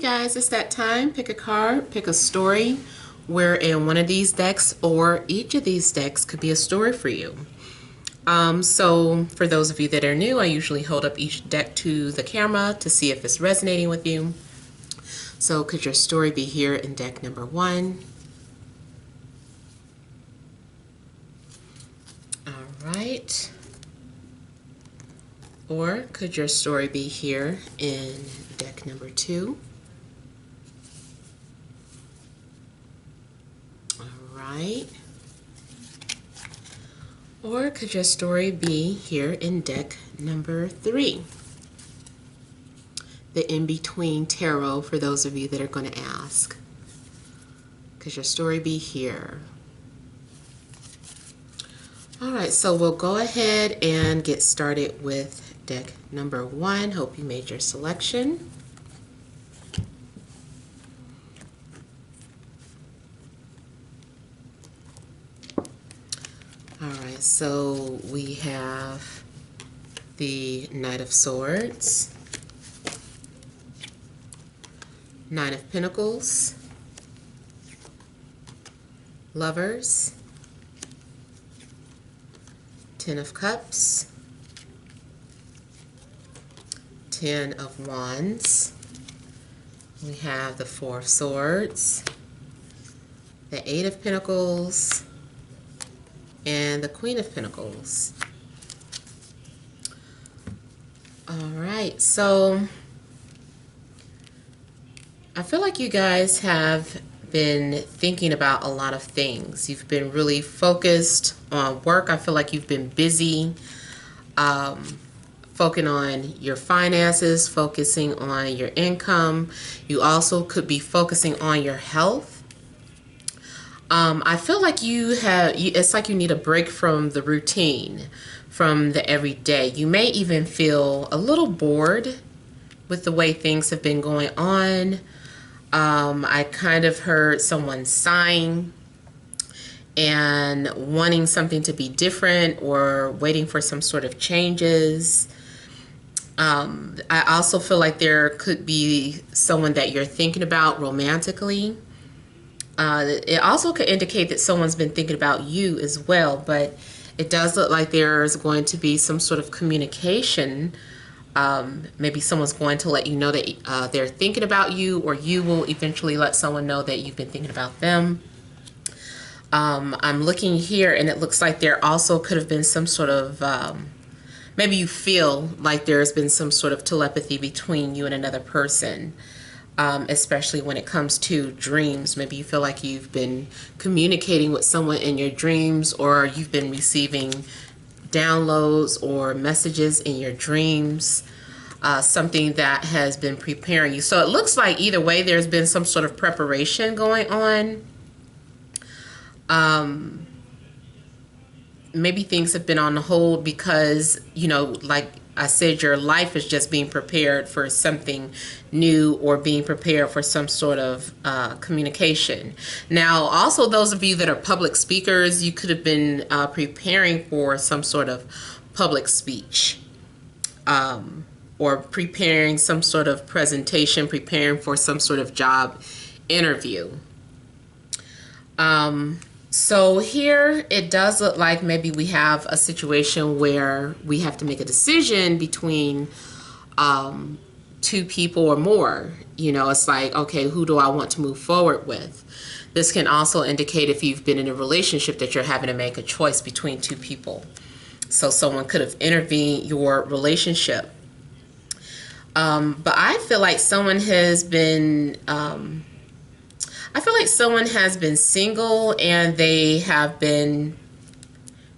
guys, it's that time. Pick a card, pick a story, where in one of these decks or each of these decks could be a story for you. So for those of you that are new, I usually hold up each deck to the camera to see if it's resonating with you. So could your story be here in deck number 1? All right. Or could your story be here in deck number 2? All right. Or could your story be here in deck number 3? The in-between tarot for those of you that are going to ask. Could your story be here? All right, so we'll go ahead and get started with deck number 1. Hope you made your selection. All right, so we have the Knight of Swords, Nine of Pentacles, Lovers, Ten of Cups, Ten of Wands. We have the Four of Swords, the Eight of Pentacles, and the Queen of Pentacles. All right, so I feel like you guys have been thinking about a lot of things. You've been really focused on work. I feel like you've been busy, focusing on your finances, focusing on your income. You also could be focusing on your health. I feel like it's like you need a break from the routine, from the everyday. You may even feel a little bored with the way things have been going on. I kind of heard someone sighing and wanting something to be different or waiting for some sort of changes. I also feel like there could be someone that you're thinking about romantically. It also could indicate that someone's been thinking about you as well, but it does look like there's going to be some sort of communication. Maybe someone's going to let you know that they're thinking about you, or you will eventually let someone know that you've been thinking about them. I'm looking here, and it looks like there also could have been some sort of, maybe you feel like there's been some sort of telepathy between you and another person. Especially when it comes to dreams. Maybe you feel like you've been communicating with someone in your dreams, or you've been receiving downloads or messages in your dreams, something that has been preparing you. So it looks like either way there's been some sort of preparation going on. Maybe things have been on hold because, you know, like I said, your life is just being prepared for something new or being prepared for some sort of communication. Now, also those of you that are public speakers, you could have been preparing for some sort of public speech, or preparing some sort of presentation, preparing for some sort of job interview. So here it does look like maybe we have a situation where we have to make a decision between two people or more. You know, it's like, okay, who do I want to move forward with? This can also indicate if you've been in a relationship that you're having to make a choice between two people. So someone could have intervened your relationship. But I feel like someone has been single, and they have been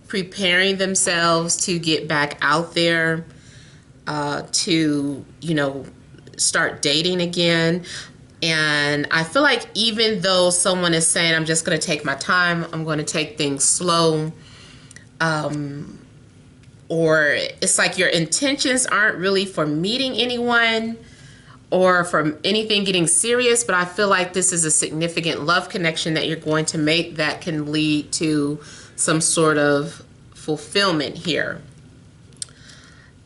preparing themselves to get back out there, to, you know, start dating again. And I feel like even though someone is saying, I'm just going to take my time, I'm going to take things slow, or it's like your intentions aren't really for meeting anyone or from anything getting serious, but I feel like this is a significant love connection that you're going to make that can lead to some sort of fulfillment here.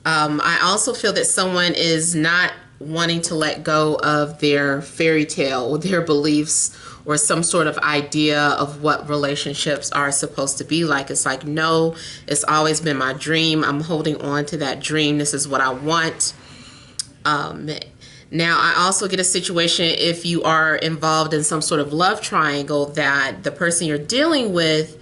I also feel that someone is not wanting to let go of their fairy tale or their beliefs or some sort of idea of what relationships are supposed to be like. It's like, no, it's always been my dream. I'm holding on to that dream. This is what I want. Now, I also get a situation if you are involved in some sort of love triangle that the person you're dealing with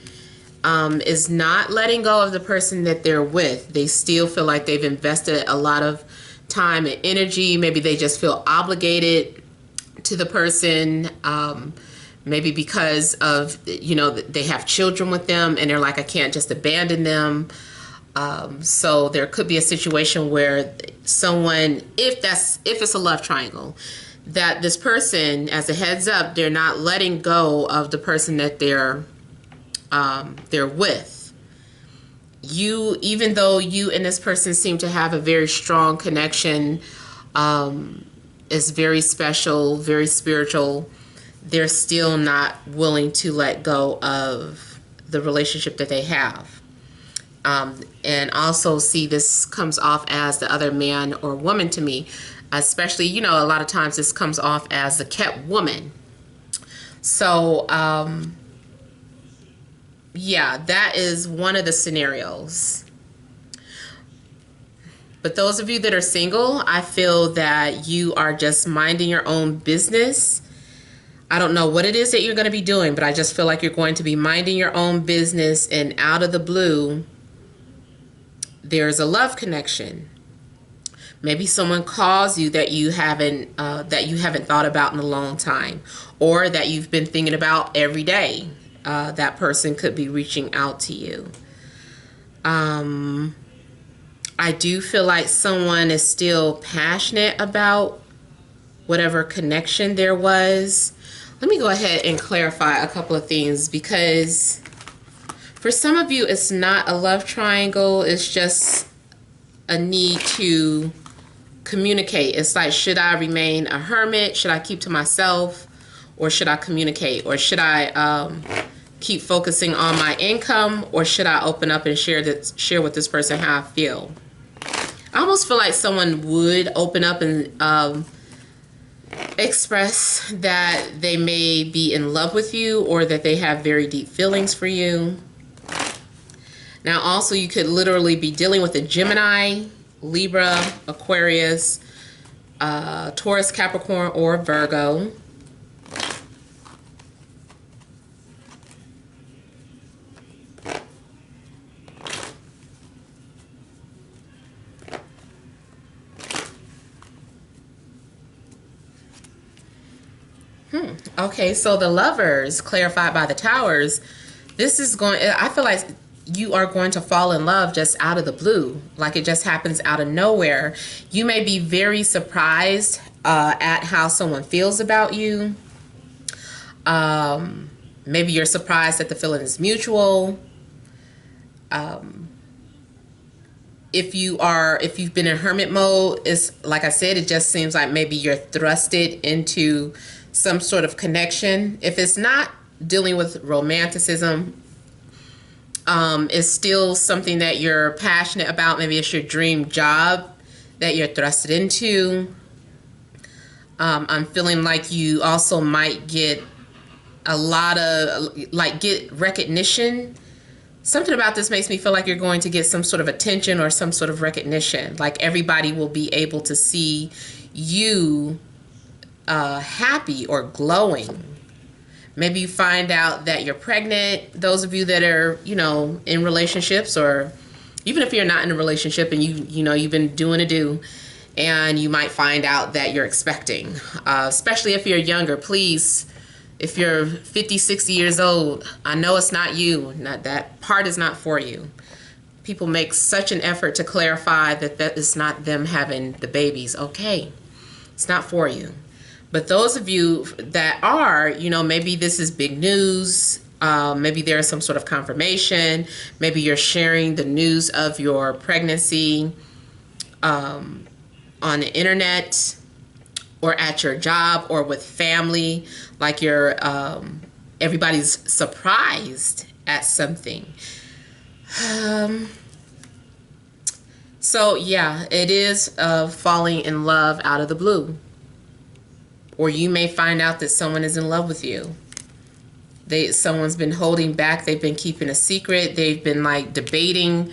is not letting go of the person that they're with. They still feel like they've invested a lot of time and energy. Maybe they just feel obligated to the person. Maybe because of, you know, they have children with them and they're like, I can't just abandon them. So there could be a situation where someone, if it's a love triangle, that this person, as a heads up, they're not letting go of the person that they're with. You, even though you and this person seem to have a very strong connection, is very special, very spiritual, they're still not willing to let go of the relationship that they have. And also see this comes off as the other man or woman to me, especially, you know, a lot of times this comes off as the kept woman. So, yeah, that is one of the scenarios. But those of you that are single, I feel that you are just minding your own business. I don't know what it is that you're going to be doing, but I just feel like you're going to be minding your own business, and out of the blue, there's a love connection. Maybe someone calls you that you haven't thought about in a long time, or that you've been thinking about every day. That person could be reaching out to you. I do feel like someone is still passionate about whatever connection there was. Let me go ahead and clarify a couple of things, because for some of you, it's not a love triangle. It's just a need to communicate. It's like, should I remain a hermit? Should I keep to myself? Or should I communicate? Or should I keep focusing on my income? Or should I open up and share with this person how I feel? I almost feel like someone would open up and express that they may be in love with you, or that they have very deep feelings for you. Now, also, you could literally be dealing with a Gemini, Libra, Aquarius, Taurus, Capricorn, or Virgo. Okay, so the Lovers, clarified by the Towers, this is going, I feel like you are going to fall in love just out of the blue, like it just happens out of nowhere. You may be very surprised at how someone feels about you. Maybe you're surprised that the feeling is mutual. If you've been in hermit mode, it's like I said, it just seems like maybe you're thrusted into some sort of connection. If it's not dealing with romanticism, it's still something that you're passionate about. Maybe it's your dream job that you're thrusted into. I'm feeling like you also might get a lot of, get recognition. Something about this makes me feel like you're going to get some sort of attention or some sort of recognition. Like everybody will be able to see you happy or glowing. Maybe you find out that you're pregnant. Those of you that are, in relationships, or even if you're not in a relationship and you've been doing a do, and you might find out that you're expecting, especially if you're younger. Please, if you're 50, 60 years old, I know it's not you. That part is not for you. People make such an effort to clarify that is not them having the babies. Okay, it's not for you. But those of you that are, maybe this is big news. Maybe there's some sort of confirmation. Maybe you're sharing the news of your pregnancy on the internet, or at your job, or with family. Like you're, everybody's surprised at something. So yeah, it is falling in love out of the blue. Or you may find out that someone is in love with you. Someone's been holding back. They've been keeping a secret. They've been like debating,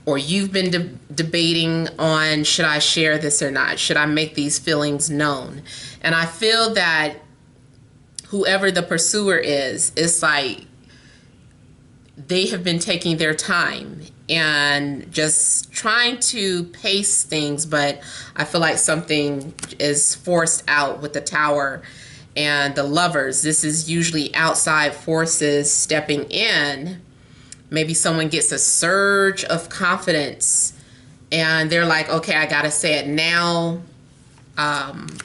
or you've been debating on, should I share this or not? Should I make these feelings known? And I feel that whoever the pursuer is, it's like they have been taking their time and just trying to pace things, but I feel like something is forced out with the Tower and the Lovers. This is usually outside forces stepping in. Maybe someone gets a surge of confidence and they're like, okay, I gotta say it now.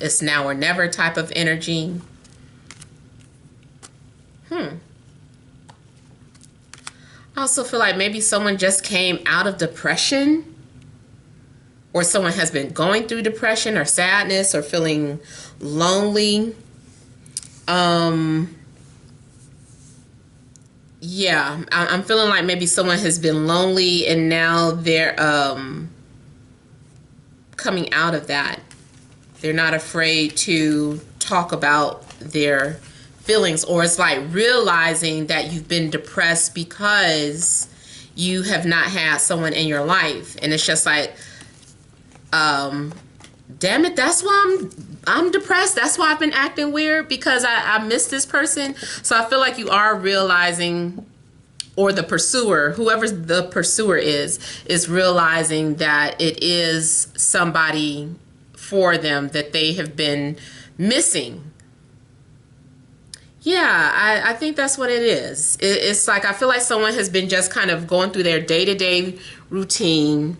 It's now or never type of energy. I also feel like maybe someone just came out of depression, or someone has been going through depression or sadness or feeling lonely. Yeah, I'm feeling like maybe someone has been lonely and now they're coming out of that. They're not afraid to talk about their feelings, or it's like realizing that you've been depressed because you have not had someone in your life, and it's just like, damn it, that's why I'm depressed. That's why I've been acting weird, because I miss this person. So I feel like you are realizing, or the pursuer, whoever the pursuer is realizing that it is somebody for them that they have been missing. Yeah, I think that's what it is. It's like, I feel like someone has been just kind of going through their day-to-day routine,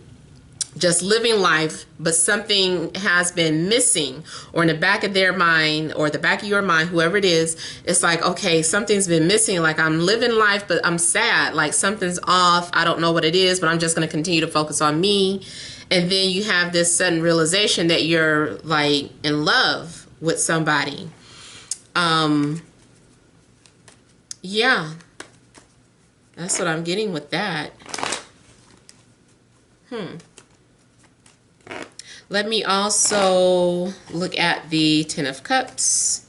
just living life, but something has been missing, or in the back of their mind, or the back of your mind, whoever it is, it's like, okay, something's been missing. Like, I'm living life, but I'm sad. Like, something's off. I don't know what it is, but I'm just going to continue to focus on me. And then you have this sudden realization that you're like in love with somebody. Yeah, that's what I'm getting with that. Let me also look at the Ten of Cups.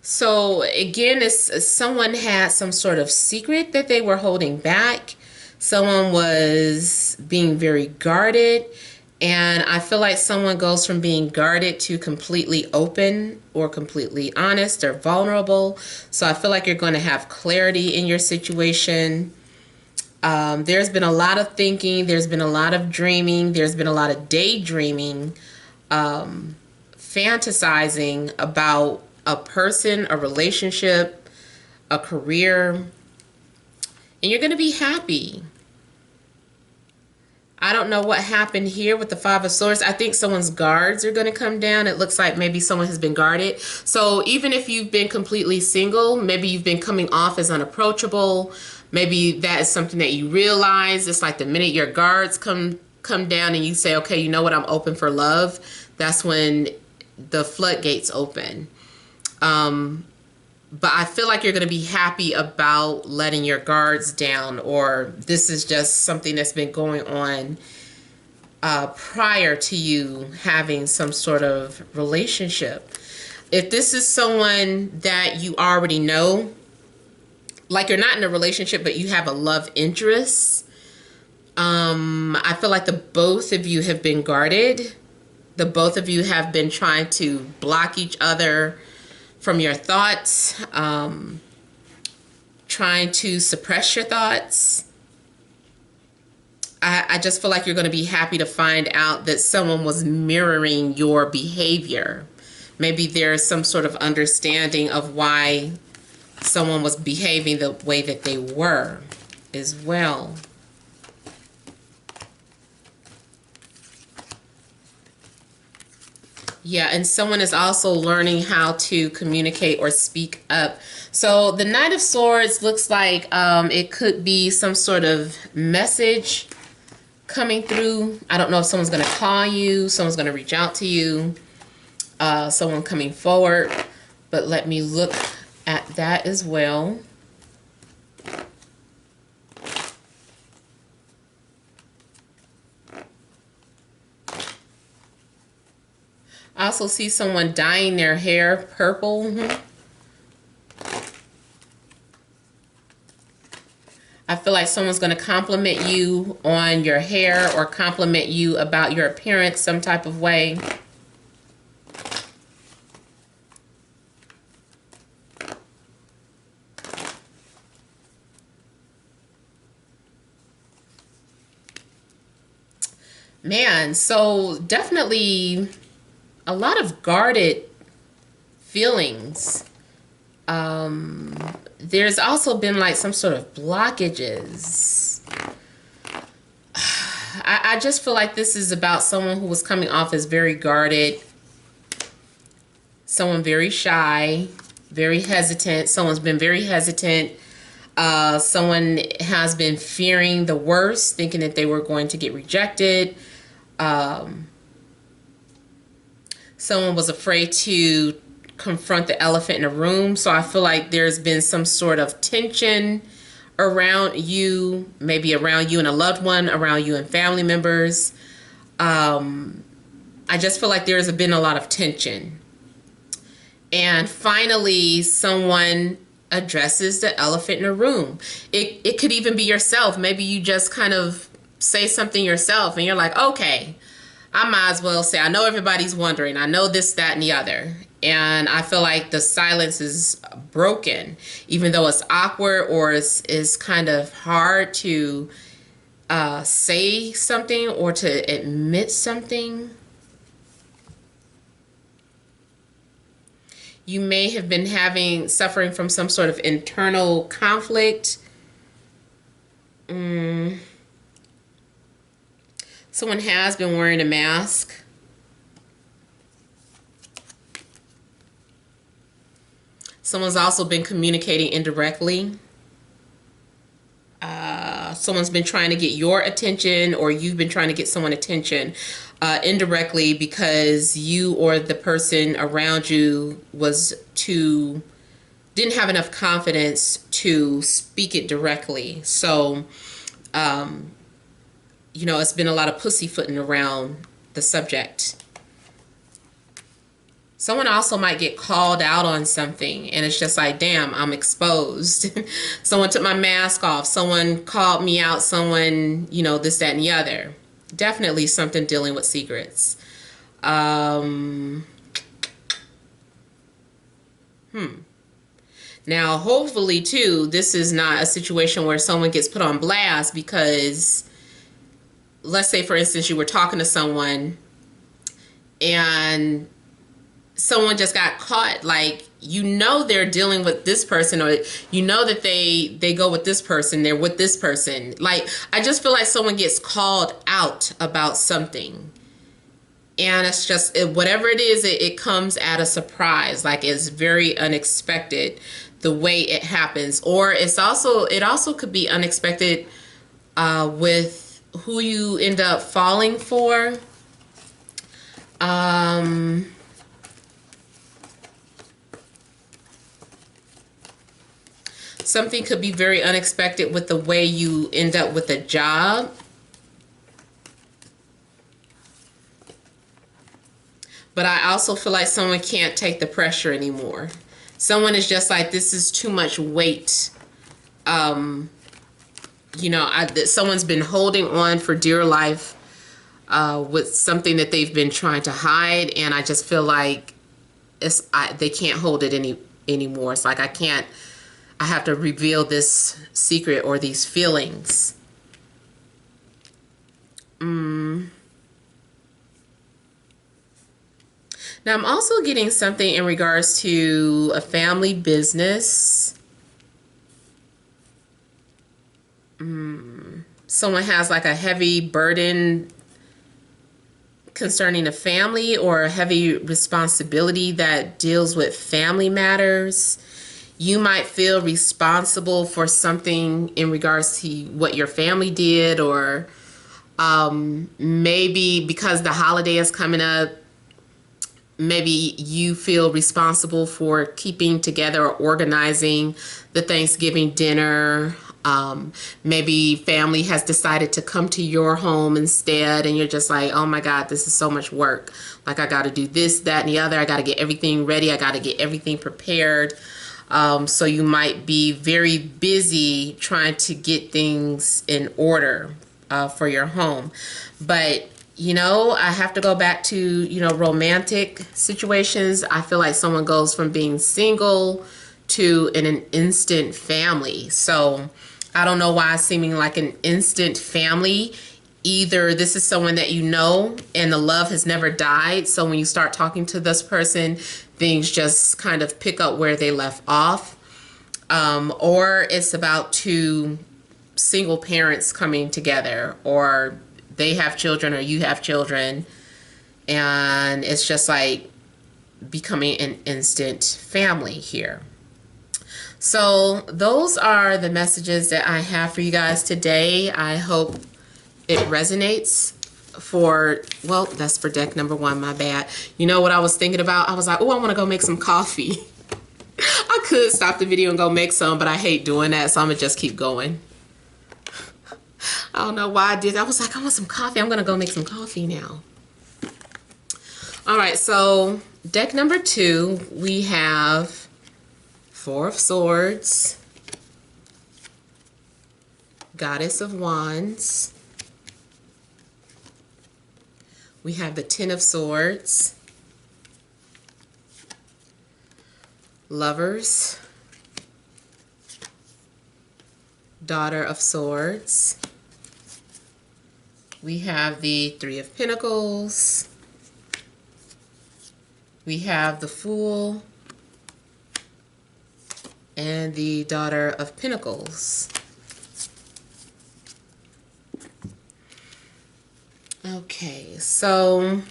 So again, it's someone had some sort of secret that they were holding back. Someone was being very guarded. And I feel like someone goes from being guarded to completely open, or completely honest, or vulnerable. So I feel like you're going to have clarity in your situation. There's been a lot of thinking. There's been a lot of dreaming. There's been a lot of daydreaming, fantasizing about a person, a relationship, a career, and you're going to be happy. I don't know what happened here with the Five of Swords. I think someone's guards are going to come down. It looks like maybe someone has been guarded. So even if you've been completely single, maybe you've been coming off as unapproachable. Maybe that is something that you realize. It's like the minute your guards come down and you say, okay, you know what, I'm open for love. That's when the floodgates open. But I feel like you're going to be happy about letting your guards down, or this is just something that's been going on prior to you having some sort of relationship. If this is someone that you already know, like you're not in a relationship, but you have a love interest, I feel like the both of you have been guarded. The both of you have been trying to block each other from your thoughts, trying to suppress your thoughts. I just feel like you're going to be happy to find out that someone was mirroring your behavior. Maybe there's some sort of understanding of why someone was behaving the way that they were as well. Yeah, and someone is also learning how to communicate or speak up. So the Knight of Swords looks like it could be some sort of message coming through. I don't know if someone's going to call you, someone's going to reach out to you, someone coming forward. But let me look at that as well. I also see someone dyeing their hair purple. I feel like someone's going to compliment you on your hair or compliment you about your appearance some type of way. Man, so definitely a lot of guarded feelings. There's also been like some sort of blockages. I just feel like this is about someone who was coming off as very guarded, someone very shy, very hesitant. Someone's been very hesitant. Someone has been fearing the worst, thinking that they were going to get rejected. Someone was afraid to confront the elephant in the room. So I feel like there's been some sort of tension around you, maybe around you and a loved one, around you and family members. I just feel like there's been a lot of tension. And finally, someone addresses the elephant in the room. It could even be yourself. Maybe you just kind of say something yourself and you're like, okay, I might as well say, I know everybody's wondering. I know this, that, and the other. And I feel like the silence is broken, even though it's awkward or it's kind of hard to say something or to admit something. You may have been suffering from some sort of internal conflict. Someone has been wearing a mask. Someone's also been communicating indirectly. Someone's been trying to get your attention, or you've been trying to get someone attention indirectly because you or the person around you didn't have enough confidence to speak it directly. So, it's been a lot of pussyfooting around the subject. Someone also might get called out on something and it's just like, damn, I'm exposed. Someone took my mask off. Someone called me out. Someone, this, that, and the other. Definitely something dealing with secrets. Now, hopefully, too, this is not a situation where someone gets put on blast because, let's say, for instance, you were talking to someone and someone just got caught, like, they're dealing with this person, or that they go with this person, they're with this person. Like, I just feel like someone gets called out about something. And it's just, whatever it is, it comes at a surprise. Like, it's very unexpected the way it happens. Or it also could be unexpected with who you end up falling for. Something could be very unexpected with the way you end up with a job. But I also feel like someone can't take the pressure anymore. Someone is just like, this is too much weight. Someone's been holding on for dear life with something that they've been trying to hide. And I just feel like they can't hold it anymore. It's like, I have to reveal this secret or these feelings. Now, I'm also getting something in regards to a family business. Someone has like a heavy burden concerning a family or a heavy responsibility that deals with family matters. You might feel responsible for something in regards to what your family did, or maybe because the holiday is coming up, maybe you feel responsible for keeping together or organizing the Thanksgiving dinner. Maybe family has decided to come to your home instead, and you're just like, oh my God, this is so much work. Like, I got to do this, that, and the other. I got to get everything ready. I got to get everything prepared. So you might be very busy trying to get things in order for your home. But, you know, I have to go back to, you know, romantic situations. I feel like someone goes from being single to an instant family. So I don't know why it's seeming like an instant family. Either this is someone that you know and the love has never died. So when you start talking to this person, things just kind of pick up where they left off. Or it's about two single parents coming together, or they have children or you have children, and it's just like becoming an instant family here. So those are the messages that I have for you guys today. I hope it resonates for, well, that's for deck number one, my bad. You know what I was thinking about? I was like, oh, I want to go make some coffee. I could stop the video and go make some, but I hate doing that, so I'm going to just keep going. I don't know why I did. I was like, I want some coffee. I'm going to go make some coffee now. All right, so deck number two, we have Four of Swords, Goddess of Wands. We have the Ten of Swords, Lovers, Daughter of Swords. We have the Three of Pentacles. We have the Fool and the Daughter of Pentacles. Okay, so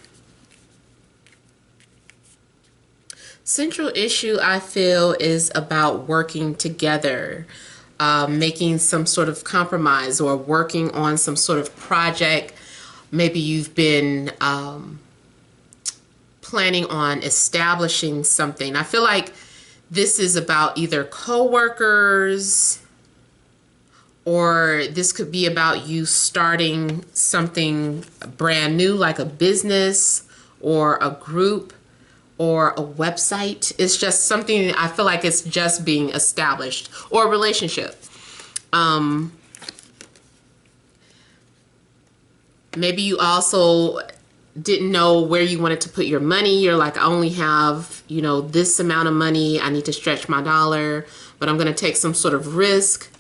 central issue I feel is about working together, making some sort of compromise or working on some sort of project. Maybe you've been planning on establishing something. I feel like this is about either co-workers, or this could be about you starting something brand new, like a business or a group or a website. It's just something, I feel like it's just being established, or a relationship. Maybe you also didn't know where you wanted to put your money. You're like, I only have, you know, this amount of money. I need to stretch my dollar, but I'm going to take some sort of risk.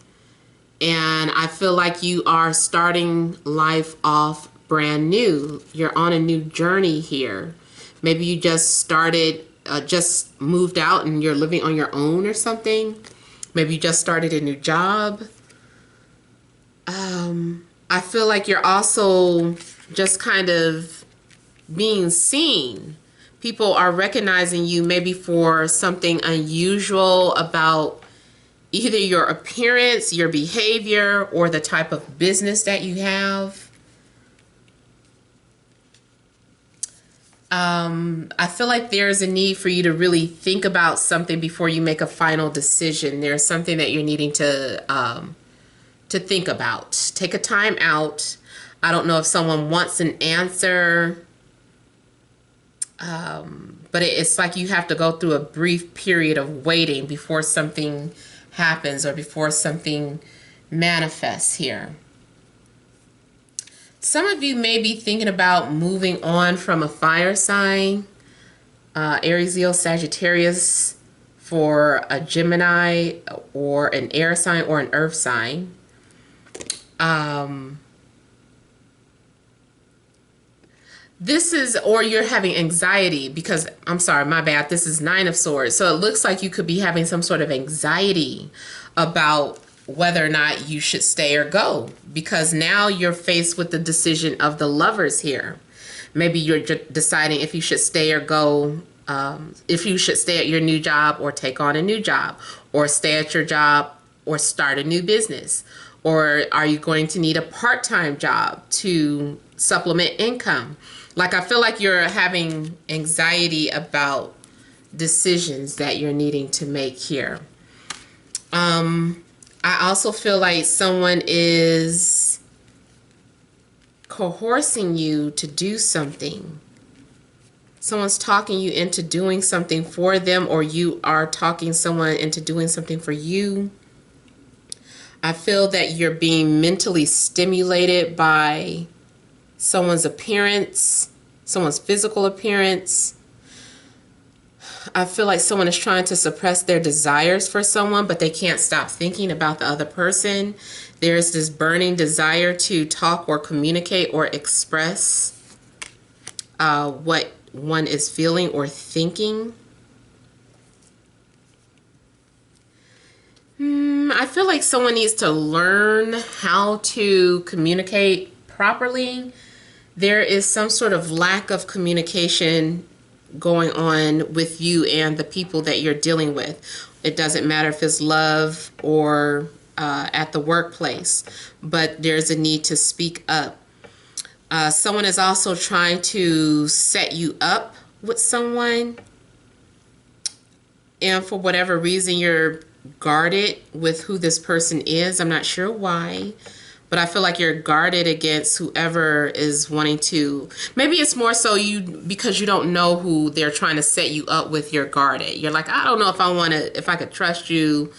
And I feel like you are starting life off brand new. You're on a new journey here. Maybe you just started, just moved out and you're living on your own or something. Maybe you just started a new job. I feel like you're also just kind of being seen. People are recognizing you maybe for something unusual about either your appearance, your behavior, or the type of business that you have. I feel like there's a need for you to really think about something before you make a final decision. There's something that you're needing to think about. Take a time out. I don't know if someone wants an answer, but it's like you have to go through a brief period of waiting before something happens or before something manifests here. Some of you may be thinking about moving on from a fire sign, Aries, Leo, Sagittarius, for a Gemini or an air sign or an earth sign. This is, or you're having anxiety because, I'm sorry, my bad, this is Nine of Swords. So it looks like you could be having some sort of anxiety about whether or not you should stay or go, because now you're faced with the decision of the Lovers here. Maybe you're deciding if you should stay or go, if you should stay at your new job or take on a new job, or stay at your job or start a new business. Or are you going to need a part-time job to supplement income? Like, I feel like you're having anxiety about decisions that you're needing to make here. I also feel like someone is coercing you to do something. Someone's talking you into doing something for them, or you are talking someone into doing something for you. I feel that you're being mentally stimulated by someone's appearance, someone's physical appearance. I feel like someone is trying to suppress their desires for someone, but they can't stop thinking about the other person. There's this burning desire to talk or communicate or express what one is feeling or thinking. I feel like someone needs to learn how to communicate properly. There is some sort of lack of communication going on with you and the people that you're dealing with. It doesn't matter if it's love or at the workplace, but there's a need to speak up. Someone is also trying to set you up with someone, and for whatever reason you're guarded with who this person is. I'm not sure why, but I feel like you're guarded against whoever is wanting to. Maybe it's more so because you don't know who they're trying to set you up with. You're guarded. You're like, I don't know if I could trust you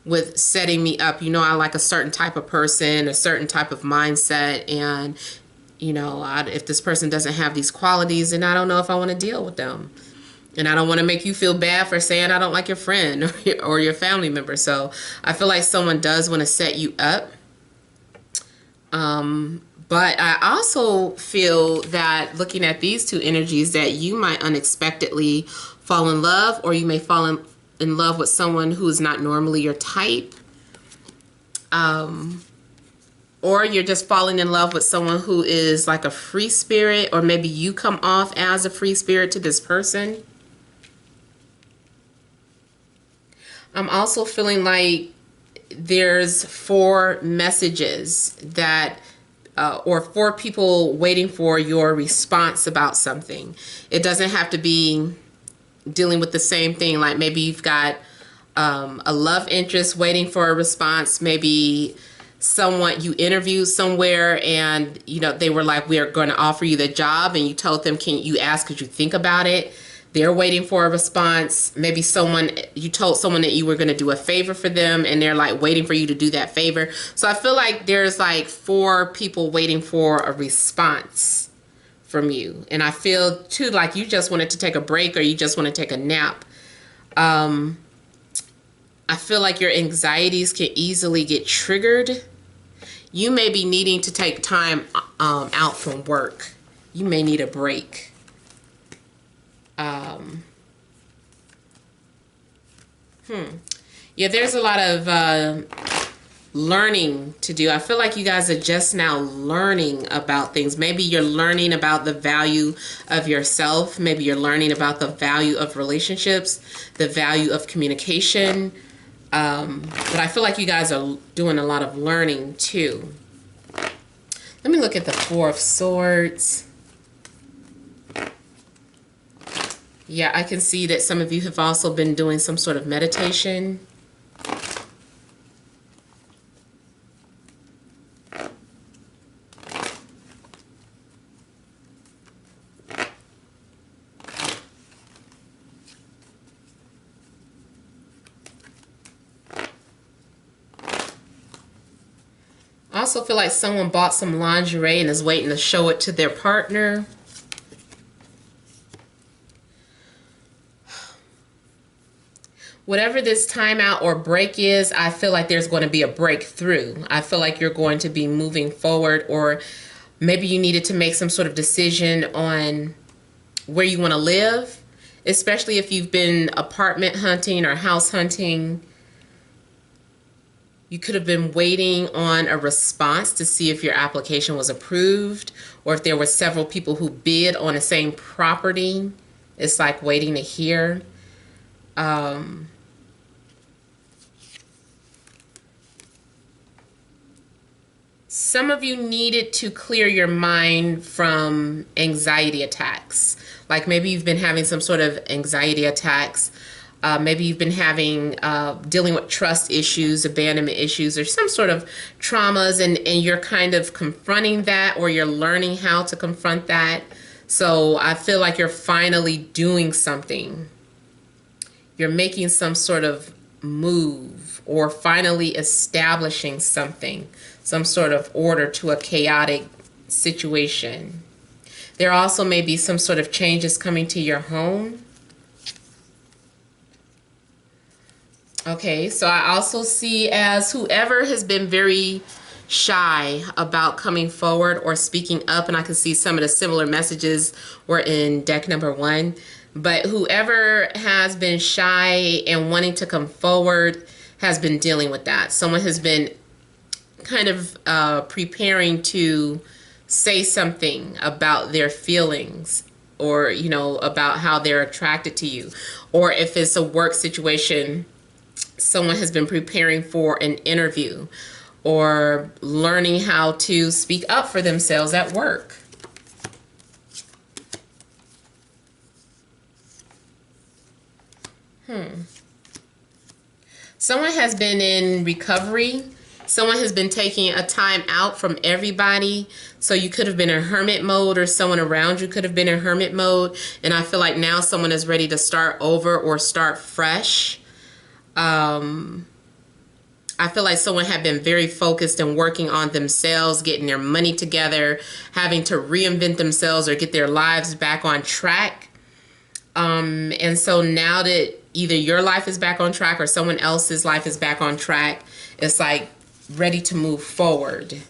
with setting me up. You know, I like a certain type of person, a certain type of mindset, and you know, if this person doesn't have these qualities, then I don't know if I want to deal with them. And I don't want to make you feel bad for saying I don't like your friend or your family member. So I feel like someone does want to set you up. But I also feel that looking at these two energies, that you might unexpectedly fall in love, or you may fall in love with someone who is not normally your type. Or you're just falling in love with someone who is like a free spirit, or maybe you come off as a free spirit to this person. I'm also feeling like there's 4 messages that, or 4 people waiting for your response about something. It doesn't have to be dealing with the same thing. Like maybe you've got a love interest waiting for a response. Maybe someone you interviewed somewhere and you know they were like, we are going to offer you the job, and you told them, can you ask, could you think about it? They're waiting for a response. Maybe you told someone that you were going to do a favor for them, and they're like waiting for you to do that favor. So I feel like there's like 4 people waiting for a response from you. And I feel too like you just wanted to take a break, or you just want to take a nap. I feel like your anxieties can easily get triggered. You may be needing to take time out from work. You may need a break. Yeah, there's a lot of learning to do. I feel like you guys are just now learning about things. Maybe you're learning about the value of yourself. Maybe you're learning about the value of relationships, the value of communication. But I feel like you guys are doing a lot of learning too. Let me look at the 4 of Swords. Yeah, I can see that some of you have also been doing some sort of meditation. I also feel like someone bought some lingerie and is waiting to show it to their partner. Whatever this timeout or break is, I feel like there's going to be a breakthrough. I feel like you're going to be moving forward, or maybe you needed to make some sort of decision on where you want to live, especially if you've been apartment hunting or house hunting. You could have been waiting on a response to see if your application was approved, or if there were several people who bid on the same property. It's like waiting to hear. Some of you needed to clear your mind from anxiety attacks. Like maybe you've been having some sort of anxiety attacks. Maybe you've been having dealing with trust issues, abandonment issues, or some sort of traumas, and you're kind of confronting that, or you're learning how to confront that. So I feel like you're finally doing something. You're making some sort of move, or finally establishing something, some sort of order to a chaotic situation. There also may be some sort of changes coming to your home. Okay, so I also see as whoever has been very shy about coming forward or speaking up, and I can see some of the similar messages were in deck number 1, but whoever has been shy and wanting to come forward has been dealing with that. Someone has been kind of preparing to say something about their feelings, or, you know, about how they're attracted to you. Or if it's a work situation, someone has been preparing for an interview or learning how to speak up for themselves at work. Someone has been in recovery. Someone has been taking a time out from everybody. So you could have been in hermit mode, or someone around you could have been in hermit mode. And I feel like now someone is ready to start over or start fresh. I feel like someone had been very focused and working on themselves, getting their money together, having to reinvent themselves or get their lives back on track. And so now that either your life is back on track or someone else's life is back on track, it's like ready to move forward.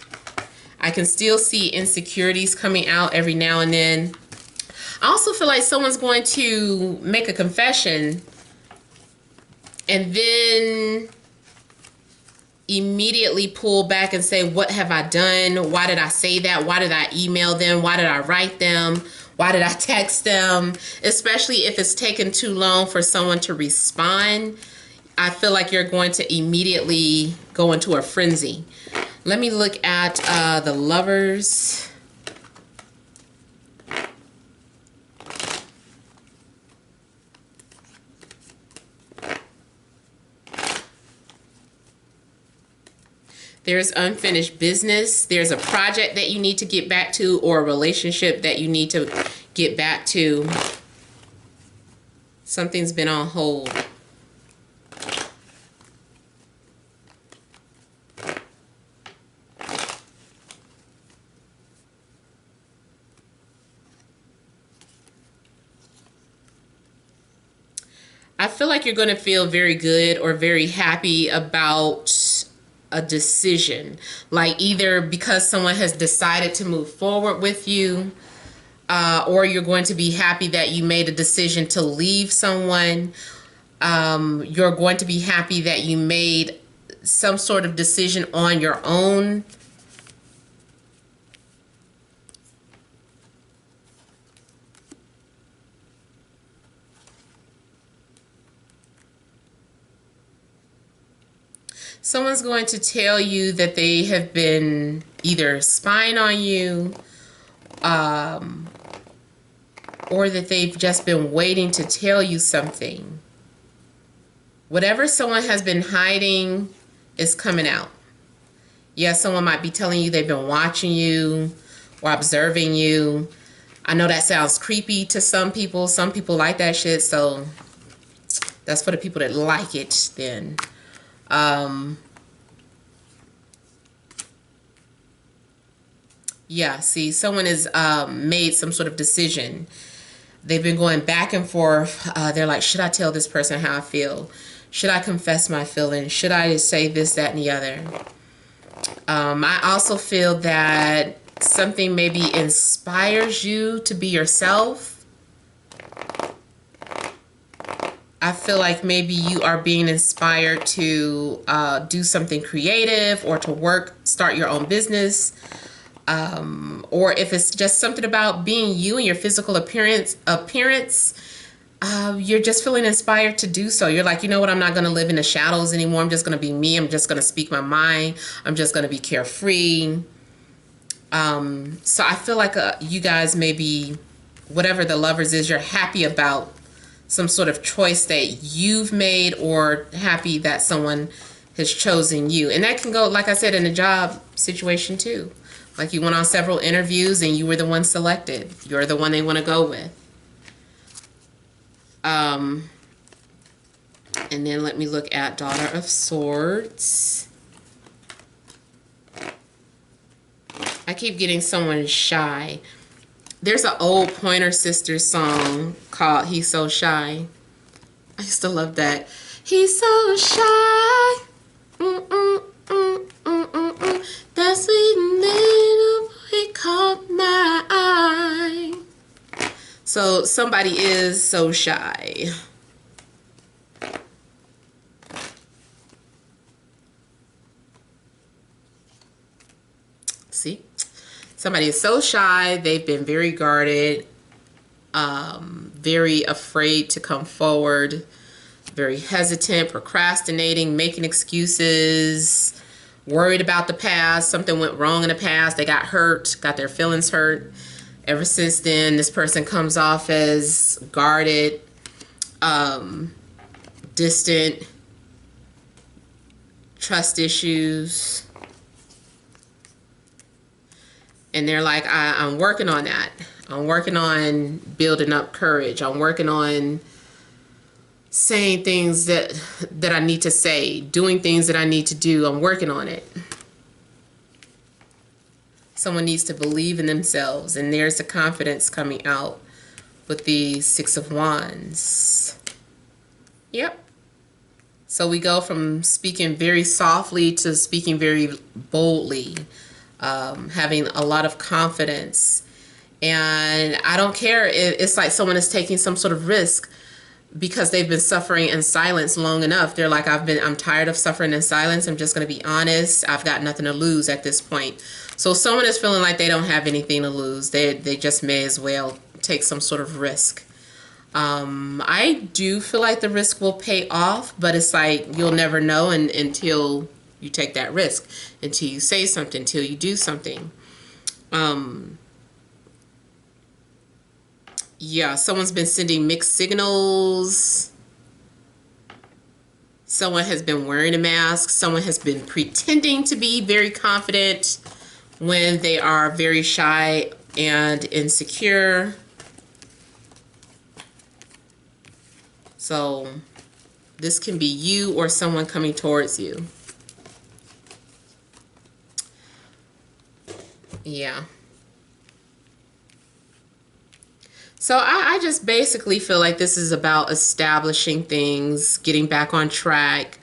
I can still see insecurities coming out every now and then. I also feel like someone's going to make a confession and then immediately pull back and say, what have I done? Why did I say that? Why did I email them? Why did I write them? Why did I text them? Especially if it's taken too long for someone to respond. I feel like you're going to immediately go into a frenzy. Let me look at the Lovers. There's unfinished business. There's a project that you need to get back to, or a relationship that you need to get back to. Something's been on hold. I feel like you're going to feel very good or very happy about a decision, like either because someone has decided to move forward with you, or you're going to be happy that you made a decision to leave someone. You're going to be happy that you made some sort of decision on your own. Someone's going to tell you that they have been either spying on you, or that they've just been waiting to tell you something. Whatever someone has been hiding is coming out. Yes, someone might be telling you they've been watching you or observing you. I know that sounds creepy to some people. Some people like that shit, so that's for the people that like it then. Yeah, see, someone has made some sort of decision. They've been going back and forth. They're like, should I tell this person how I feel? Should I confess my feelings? Should I say this, that, and the other? I also feel that something maybe inspires you to be yourself. I feel like maybe you are being inspired to do something creative or to start your own business. Or if it's just something about being you and your physical appearance, you're just feeling inspired to do so. You're like, you know what? I'm not going to live in the shadows anymore. I'm just going to be me. I'm just going to speak my mind. I'm just going to be carefree. So I feel like you guys maybe, whatever the lovers is, you're happy about some sort of choice that you've made, or happy that someone has chosen you. And that can go, like I said, in a job situation too. Like you went on several interviews and you were the one selected. You're the one they want to go with. And then let me look at Daughter of Swords. I keep getting someone shy. There's an old Pointer Sisters song called He's So Shy. I used to love that. He's so shy. That sweet little boy caught my eye. So somebody is so shy. See? Somebody is so shy. They've been very guarded, very afraid to come forward, very hesitant, procrastinating, making excuses, worried about the past. Something went wrong in the past. They got hurt, got their feelings hurt. Ever since then, this person comes off as guarded, distant, trust issues. And they're like, I'm working on that. I'm working on building up courage. I'm working on saying things that I need to say, doing things that I need to do. I'm working on it. Someone needs to believe in themselves, and there's the confidence coming out with the Six of Wands. Yep. So we go from speaking very softly to speaking very boldly, having a lot of confidence. And I don't care if it's like someone is taking some sort of risk because they've been suffering in silence long enough. They're like, I'm tired of suffering in silence. I'm just going to be honest. I've got nothing to lose at this point. So someone is feeling like they don't have anything to lose. They just may as well take some sort of risk. I do feel like the risk will pay off, but it's like you'll never know until you take that risk, until you say something, until you do something. Yeah, someone's been sending mixed signals. Someone has been wearing a mask. Someone has been pretending to be very confident when they are very shy and insecure. So this can be you or someone coming towards you. Yeah. So I just basically feel like this is about establishing things, getting back on track.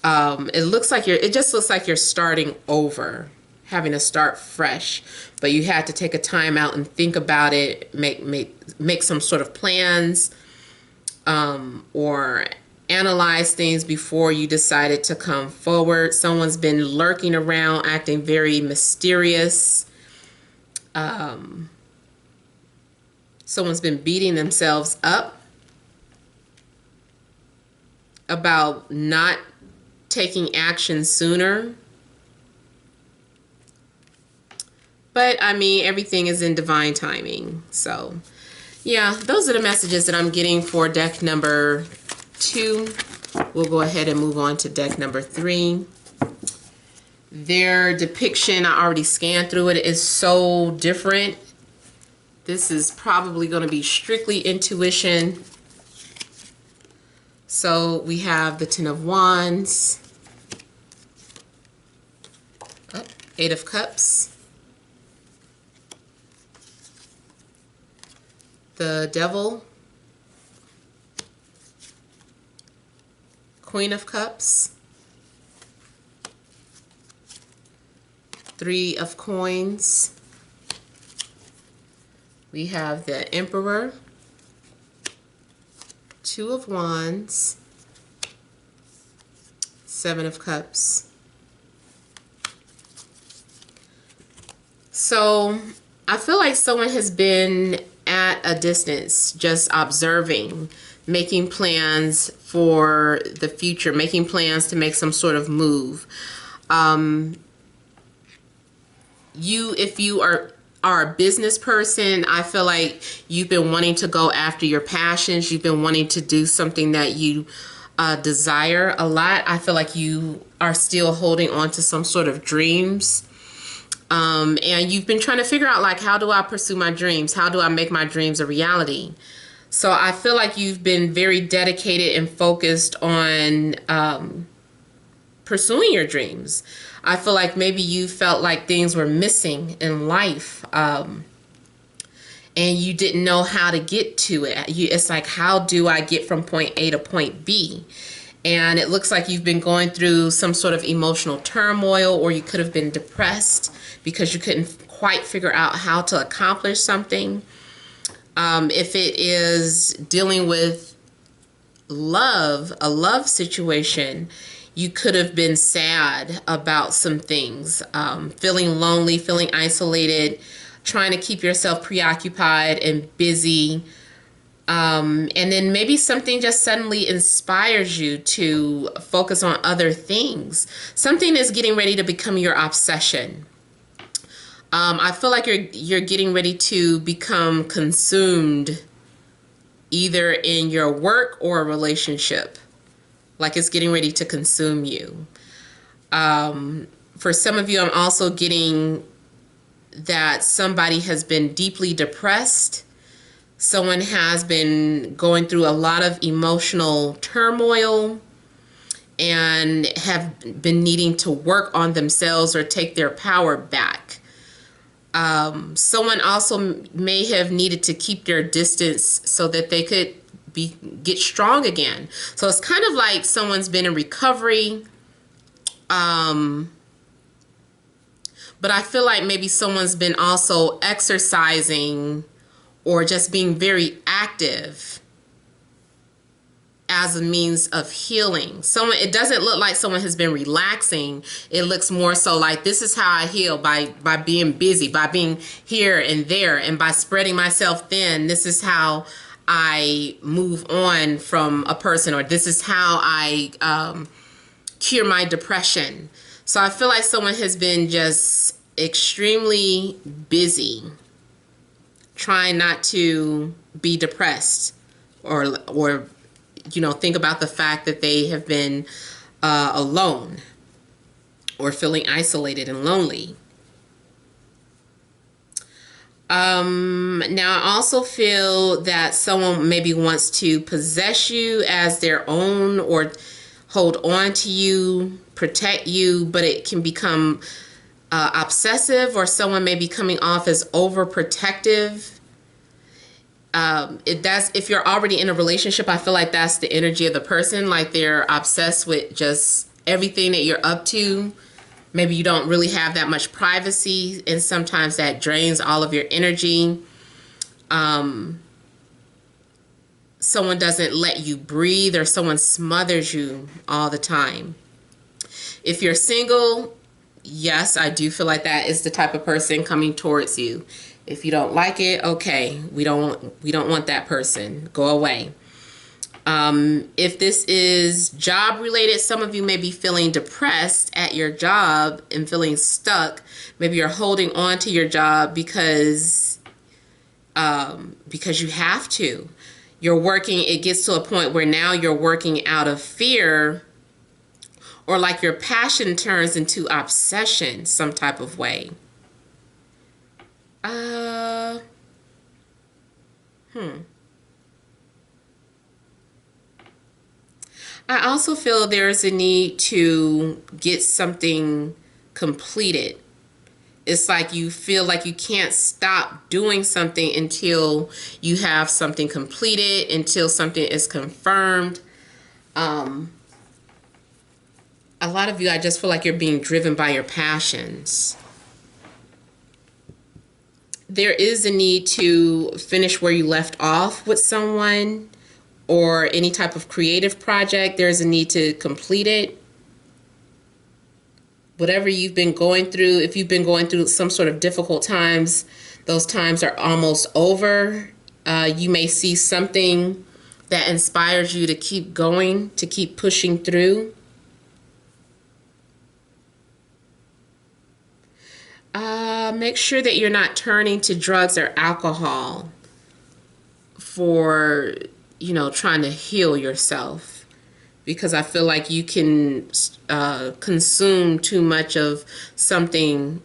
It just looks like you're starting over, having to start fresh, but you had to take a time out and think about it, make some sort of plans, or analyze things before you decided to come forward. Someone's been lurking around, acting very mysterious. Someone's been beating themselves up about not taking action sooner. But I mean, everything is in divine timing. So yeah, those are the messages that I'm getting for deck number 2. We'll go ahead and move on to deck number 3. Their depiction, I already scanned through it, is so different. This is probably going to be strictly intuition. So we have the Ten of Wands, Eight of Cups, the Devil, Queen of Cups, Three of Coins. We have the Emperor, Two of Wands, Seven of Cups. So I feel like someone has been at a distance, just observing, making plans for the future, making plans to make some sort of move. If you are a business person, I feel like you've been wanting to go after your passions. You've been wanting to do something that you desire a lot. I feel like you are still holding on to some sort of dreams. And you've been trying to figure out, like, how do I pursue my dreams? How do I make my dreams a reality? So I feel like you've been very dedicated and focused on pursuing your dreams. I feel like maybe you felt like things were missing in life, and you didn't know how to get to it. It's like, how do I get from point A to point B? And it looks like you've been going through some sort of emotional turmoil, or you could have been depressed because you couldn't quite figure out how to accomplish something. If it is dealing with love, a love situation, you could have been sad about some things, feeling lonely, feeling isolated, trying to keep yourself preoccupied and busy. And then maybe something just suddenly inspires you to focus on other things. Something is getting ready to become your obsession. I feel like you're getting ready to become consumed either in your work or a relationship. Like it's getting ready to consume you. For some of you, I'm also getting that somebody has been deeply depressed. Someone has been going through a lot of emotional turmoil and have been needing to work on themselves or take their power back. Someone also may have needed to keep their distance so that they could get strong again. So it's kind of like someone's been in recovery. But I feel like maybe someone's been also exercising or just being very active as a means of healing. It doesn't look like someone has been relaxing. It looks more so like, this is how I heal, by being busy, by being here and there, and by spreading myself thin. This is how I move on from a person, or this is how I cure my depression. So I feel like someone has been just extremely busy trying not to be depressed or think about the fact that they have been alone or feeling isolated and lonely. Now I also feel that someone maybe wants to possess you as their own or hold on to you, protect you, but it can become obsessive, or someone may be coming off as overprotective. If you're already in a relationship, I feel like that's the energy of the person. Like they're obsessed with just everything that you're up to. Maybe you don't really have that much privacy, and sometimes that drains all of your energy. Someone doesn't let you breathe, or someone smothers you all the time. If you're single, yes, I do feel like that is the type of person coming towards you. If you don't like it, okay, we don't want that person. Go away. If this is job related, some of you may be feeling depressed at your job and feeling stuck. Maybe you're holding on to your job because you have to. You're working, it gets to a point where now you're working out of fear, or like your passion turns into obsession some type of way. I also feel there's a need to get something completed. It's like you feel like you can't stop doing something until you have something completed, until something is confirmed. A lot of you, I just feel like you're being driven by your passions. There is a need to finish where you left off with someone, or any type of creative project, there's a need to complete it. Whatever you've been going through, if you've been going through some sort of difficult times, those times are almost over. You may see something that inspires you to keep going, to keep pushing through. Make sure that you're not turning to drugs or alcohol for, you know, trying to heal yourself, because I feel like you can consume too much of something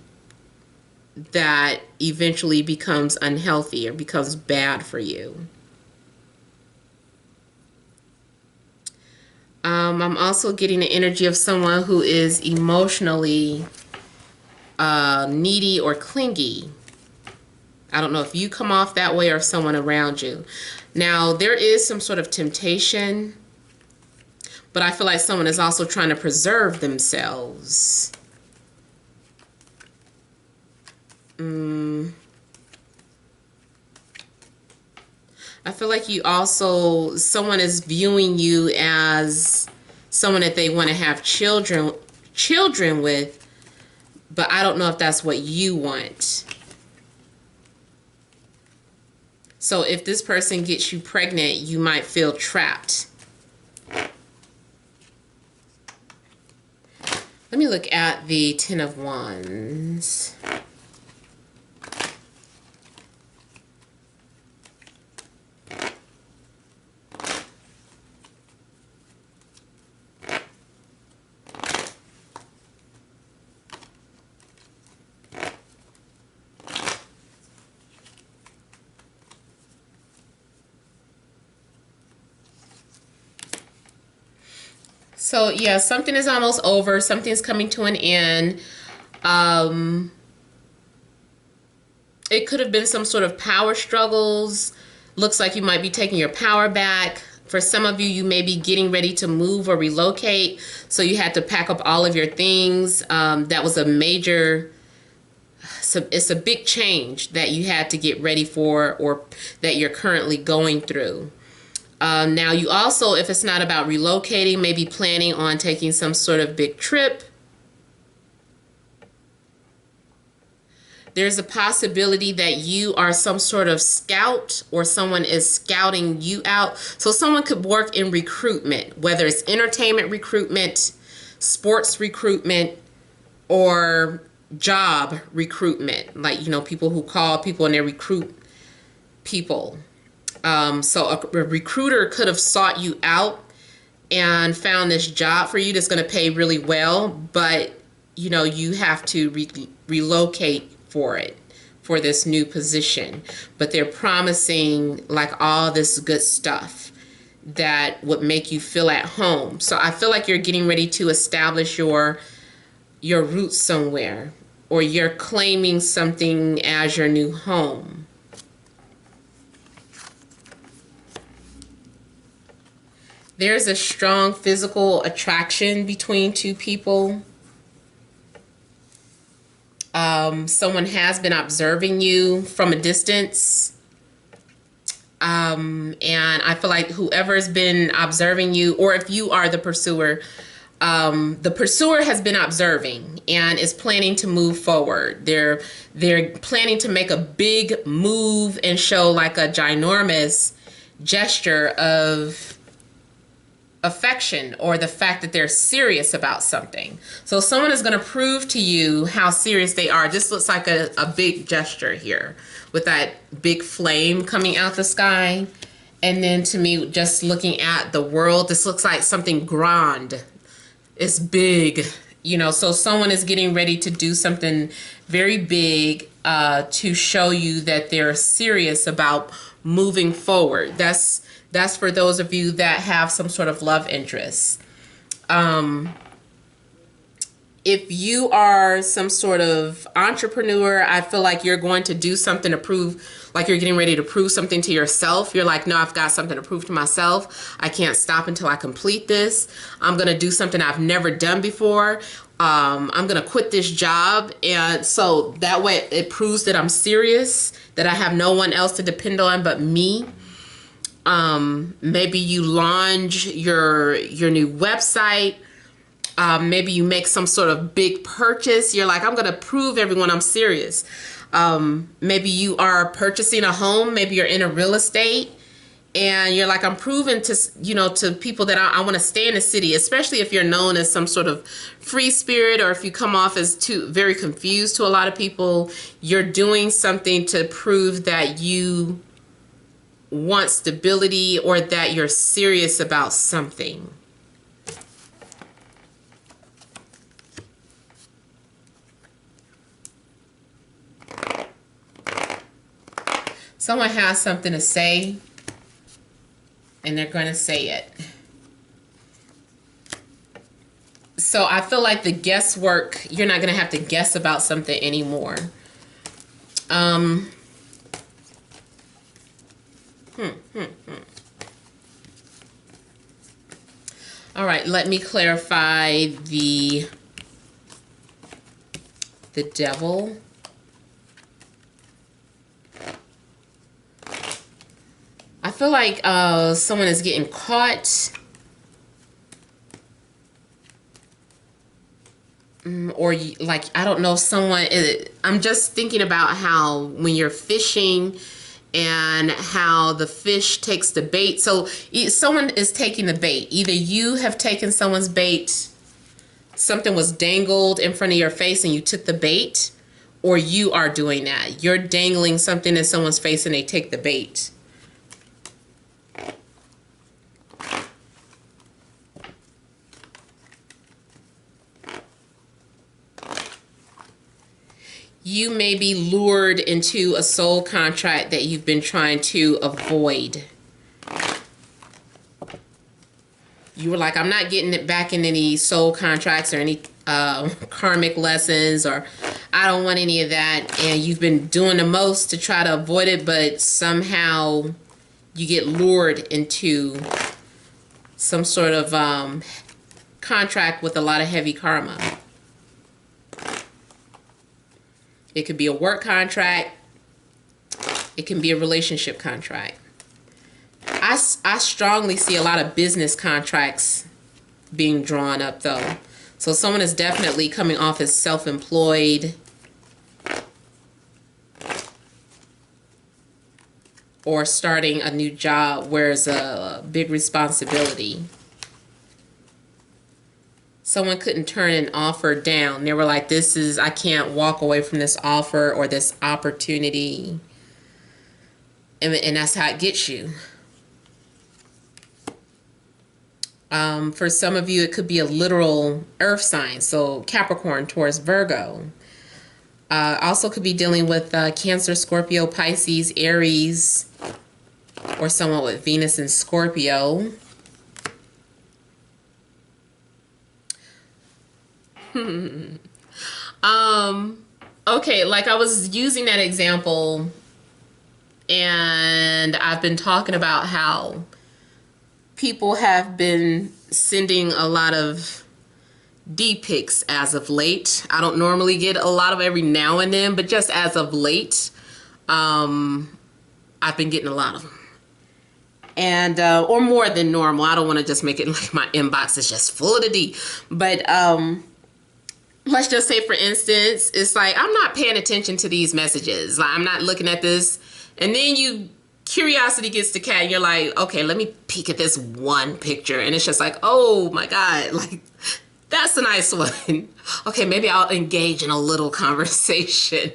that eventually becomes unhealthy or becomes bad for you. I'm also getting the energy of someone who is emotionally needy or clingy. I don't know if you come off that way or someone around you. Now, there is some sort of temptation, but I feel like someone is also trying to preserve themselves. I feel like someone is viewing you as someone that they want to have children with, but I don't know if that's what you want. So if this person gets you pregnant, you might feel trapped. Let me look at the Ten of Wands. So yeah, something is almost over. Something's coming to an end. It could have been some sort of power struggles. Looks like you might be taking your power back. For some of you, you may be getting ready to move or relocate. So you had to pack up all of your things. That was a major, it's a big change that you had to get ready for, or that you're currently going through. Now you also, if it's not about relocating, maybe planning on taking some sort of big trip. There's a possibility that you are some sort of scout, or someone is scouting you out. So someone could work in recruitment, whether it's entertainment recruitment, sports recruitment, or job recruitment. Like, you know, people who call people and they recruit people. So a recruiter could have sought you out and found this job for you that's going to pay really well, but you know, you have to relocate for this new position. But they're promising like all this good stuff that would make you feel at home. So I feel like you're getting ready to establish your roots somewhere, or you're claiming something as your new home. There's a strong physical attraction between two people. Someone has been observing you from a distance. And I feel like whoever has been observing you, or if you are the pursuer has been observing and is planning to move forward. They're planning to make a big move and show like a ginormous gesture of affection, or the fact that they're serious about something. So someone is going to prove to you how serious they are. This looks like a big gesture here with that big flame coming out the sky. And then to me, just looking at the world, this looks like something grand. It's big, you know, so someone is getting ready to do something very big to show you that they're serious about moving forward. That's for those of you that have some sort of love interest. If you are some sort of entrepreneur, I feel like you're going to do something to prove, like you're getting ready to prove something to yourself. You're like, no, I've got something to prove to myself. I can't stop until I complete this. I'm going to do something I've never done before. I'm going to quit this job. And so that way it proves that I'm serious, that I have no one else to depend on but me. Maybe you launch your new website. Maybe you make some sort of big purchase. You're like, I'm going to prove everyone I'm serious. Maybe you are purchasing a home. Maybe you're in a real estate. And you're like, I'm proving to, to people that I want to stay in the city, especially if you're known as some sort of free spirit, or if you come off as very confused to a lot of people. You're doing something to prove that you want stability, or that you're serious about something. Someone has something to say, and they're going to say it. So I feel like the guesswork, you're not going to have to guess about something anymore. All right, let me clarify the devil. I feel like someone is getting caught, or like, I don't know if someone is, I'm just thinking about how when you're fishing and how the fish takes the bait. So someone is taking the bait. Either you have taken someone's bait, something was dangled in front of your face and you took the bait, or you are doing that. You're dangling something in someone's face and they take the bait. You may be lured into a soul contract that you've been trying to avoid. You were like, I'm not getting it back in any soul contracts or any karmic lessons, or I don't want any of that. And you've been doing the most to try to avoid it, but somehow you get lured into some sort of contract with a lot of heavy karma. It could be a work contract. It can be a relationship contract. I strongly see a lot of business contracts being drawn up, though. So someone is definitely coming off as self-employed, or starting a new job where it's a big responsibility. Someone couldn't turn an offer down. They were like, I can't walk away from this offer or this opportunity. And that's how it gets you. For some of you, it could be a literal earth sign. So Capricorn, Taurus, Virgo. Also could be dealing with Cancer, Scorpio, Pisces, Aries, or someone with Venus in Scorpio. Okay, like I was using that example, and I've been talking about how people have been sending a lot of D pics as of late. I don't normally get a lot of every now and then, but just as of late, I've been getting a lot of them. And, or more than normal. I don't want to just make it like my inbox is just full of the D. But, let's just say, for instance, it's like, I'm not paying attention to these messages. Like, I'm not looking at this. And then curiosity gets the cat. And you're like, okay, let me peek at this one picture. And it's just like, oh my God, like, that's a nice one. Okay, maybe I'll engage in a little conversation.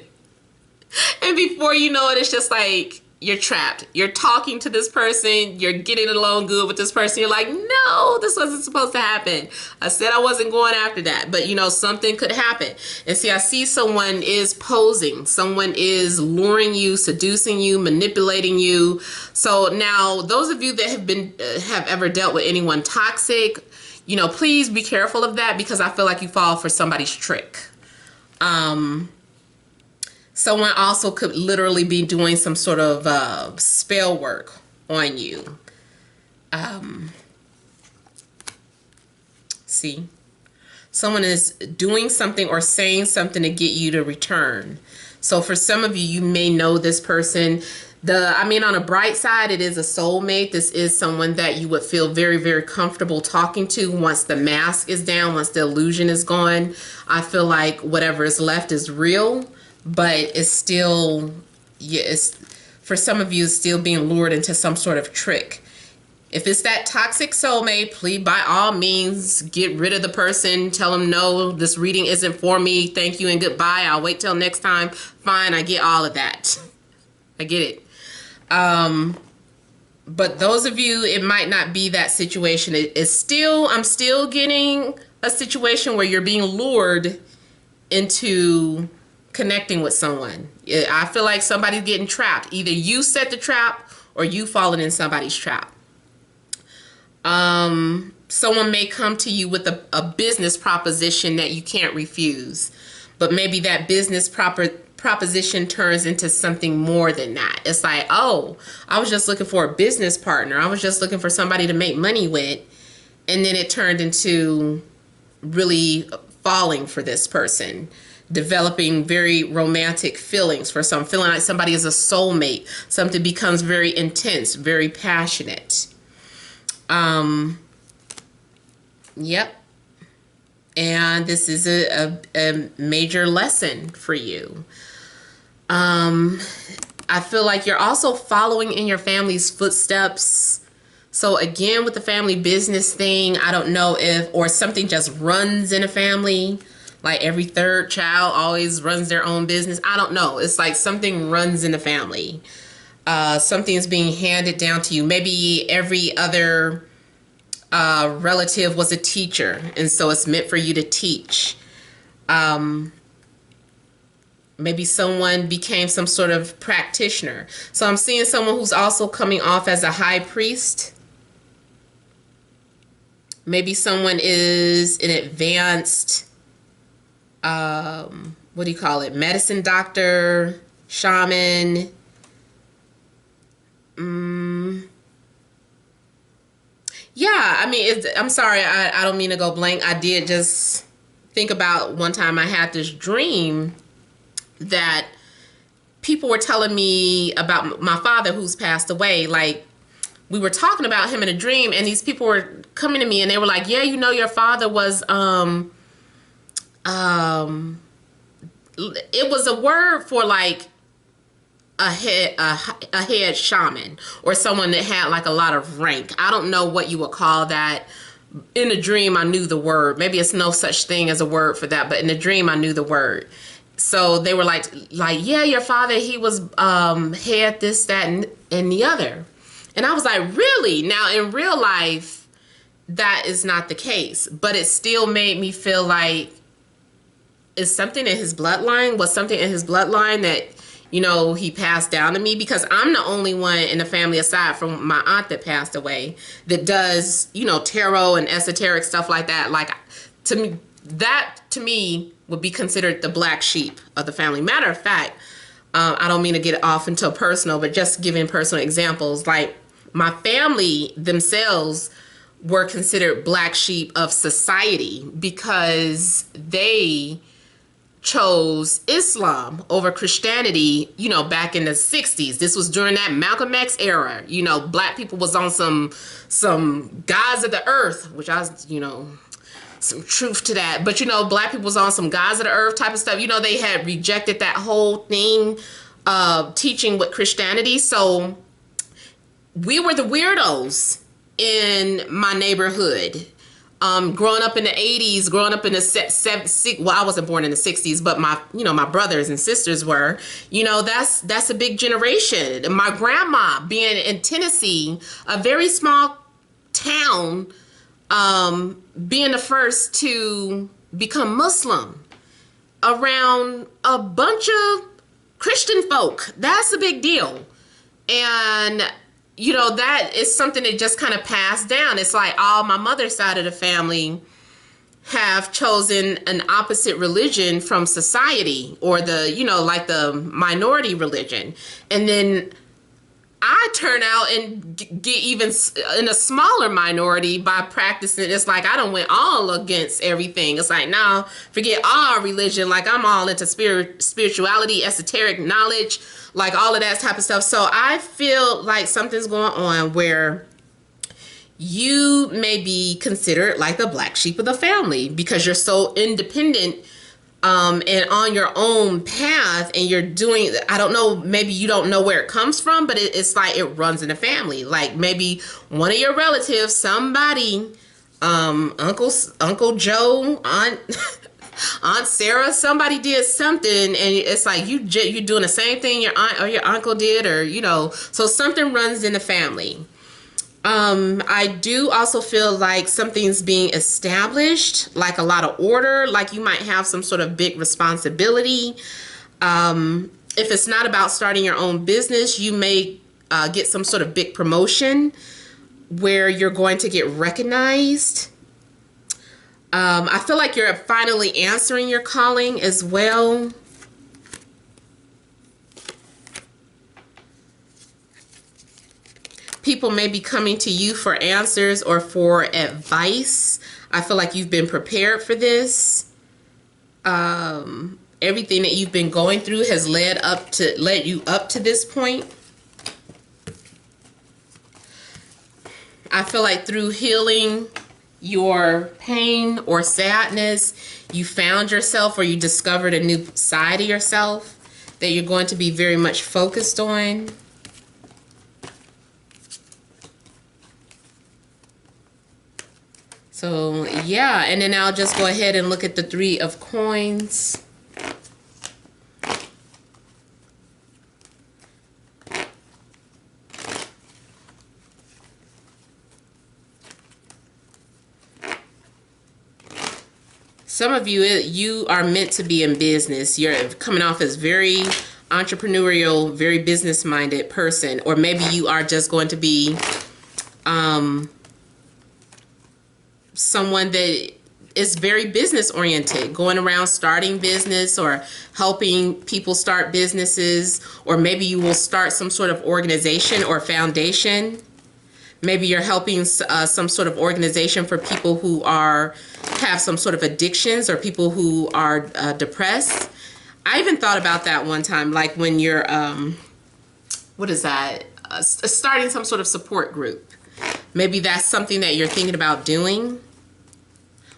And before you know it, it's just like, you're trapped. You're talking to this person. You're getting along good with this person. You're like, no, this wasn't supposed to happen. I said I wasn't going after that. But, something could happen. And see, I see someone is posing. Someone is luring you, seducing you, manipulating you. So now, those of you that have ever dealt with anyone toxic, please be careful of that, because I feel like you fall for somebody's trick. Someone also could literally be doing some sort of spell work on you. See? Someone is doing something or saying something to get you to return. So for some of you, you may know this person. I mean, on a bright side, it is a soulmate. This is someone that you would feel very, very comfortable talking to once the mask is down, once the illusion is gone. I feel like whatever is left is real, but it's still, yeah, it's, for some of you, it's still being lured into some sort of trick. If it's that toxic soulmate, please, by all means, get rid of the person. Tell them, no, this reading isn't for me. Thank you and goodbye. I'll wait till next time. Fine, I get all of that. I get it. But those of you, it might not be that situation. I'm still getting a situation where you're being lured into connecting with someone. I feel like somebody's getting trapped. Either you set the trap or you fallen in somebody's trap. Someone may come to you with a business proposition that you can't refuse, but maybe that business proposition turns into something more than that. It's like, oh, I was just looking for a business partner. I was just looking for somebody to make money with. And then it turned into really falling for this person, developing very romantic feelings for some, feeling like somebody is a soulmate. Something becomes very intense, very passionate. Yep. And this is a major lesson for you. I feel like you're also following in your family's footsteps. So again, with the family business thing, I don't know or something just runs in a family, like every third child always runs their own business. I don't know. It's like something runs in the family. Something is being handed down to you. Maybe every other relative was a teacher, and so it's meant for you to teach. Maybe someone became some sort of practitioner. So I'm seeing someone who's also coming off as a high priest. Maybe someone is an advanced, what do you call it? Medicine doctor, shaman. Yeah, I mean, I'm sorry, I don't mean to go blank. I did just think about one time I had this dream that people were telling me about my father who's passed away. Like, we were talking about him in a dream, and these people were coming to me and they were like, yeah, you know, your father was, it was a word for like a head shaman or someone that had like a lot of rank. I don't know what you would call that. In a dream, I knew the word. Maybe it's no such thing as a word for that, but in a dream, I knew the word. So they were like, yeah, your father, he was head this, that, and the other. And I was like, really? Now, in real life, that is not the case. But it still made me feel like, is something in his bloodline? Was something in his bloodline that, you know, he passed down to me? Because I'm the only one in the family, aside from my aunt that passed away, that does, you know, tarot and esoteric stuff like that. Like, to me, that to me would be considered the black sheep of the family. Matter of fact, I don't mean to get off into personal, but just giving personal examples, like my family themselves were considered black sheep of society because they chose Islam over Christianity, you know, back in the 60s. This was during that Malcolm X era. You know, black people was on some gods of the earth, which I was, you know, some truth to that. But, you know, black people was on some gods of the earth type of stuff. You know, they had rejected that whole thing of teaching with Christianity. So we were the weirdos in my neighborhood. Growing up in the 80s, growing up in the well, I wasn't born in the 60s, but my brothers and sisters were. You know, that's a big generation. My grandma, being in Tennessee, a very small town, being the first to become Muslim around a bunch of Christian folk. That's a big deal. And you know, that is something that just kind of passed down. It's like all my mother's side of the family have chosen an opposite religion from society, or the, you know, like the minority religion. And then I turn out and get even in a smaller minority by practicing. It's like I don't went all against everything. It's like, nah, forget all religion. Like I'm all into spirituality, esoteric knowledge, like all of that type of stuff. So I feel like something's going on where you may be considered like the black sheep of the family because you're so independent and on your own path, and you're doing, I don't know, maybe you don't know where it comes from, but it's like it runs in the family. Like maybe one of your relatives, somebody, Uncle Joe, Aunt Sarah, somebody did something, and it's like you're doing the same thing your aunt or your uncle did, or so something runs in the family. I do also feel like something's being established, like a lot of order, like you might have some sort of big responsibility. If it's not about starting your own business, you may get some sort of big promotion where you're going to get recognized. I feel like you're finally answering your calling as well. People may be coming to you for answers or for advice. I feel like you've been prepared for this. Everything that you've been going through has led you up to this point. I feel like through healing your pain or sadness, you found yourself, or you discovered a new side of yourself that you're going to be very much focused on. So yeah, and then I'll just go ahead and look at the Three of Coins. Some of you are meant to be in business. You're coming off as very entrepreneurial, very business-minded person, or maybe you are just going to be someone that is very business oriented, going around starting business or helping people start businesses, or maybe you will start some sort of organization or foundation. Maybe you're helping some sort of organization for people who have some sort of addictions, or people who are depressed. I even thought about that one time, like when you're starting some sort of support group. Maybe that's something that you're thinking about doing.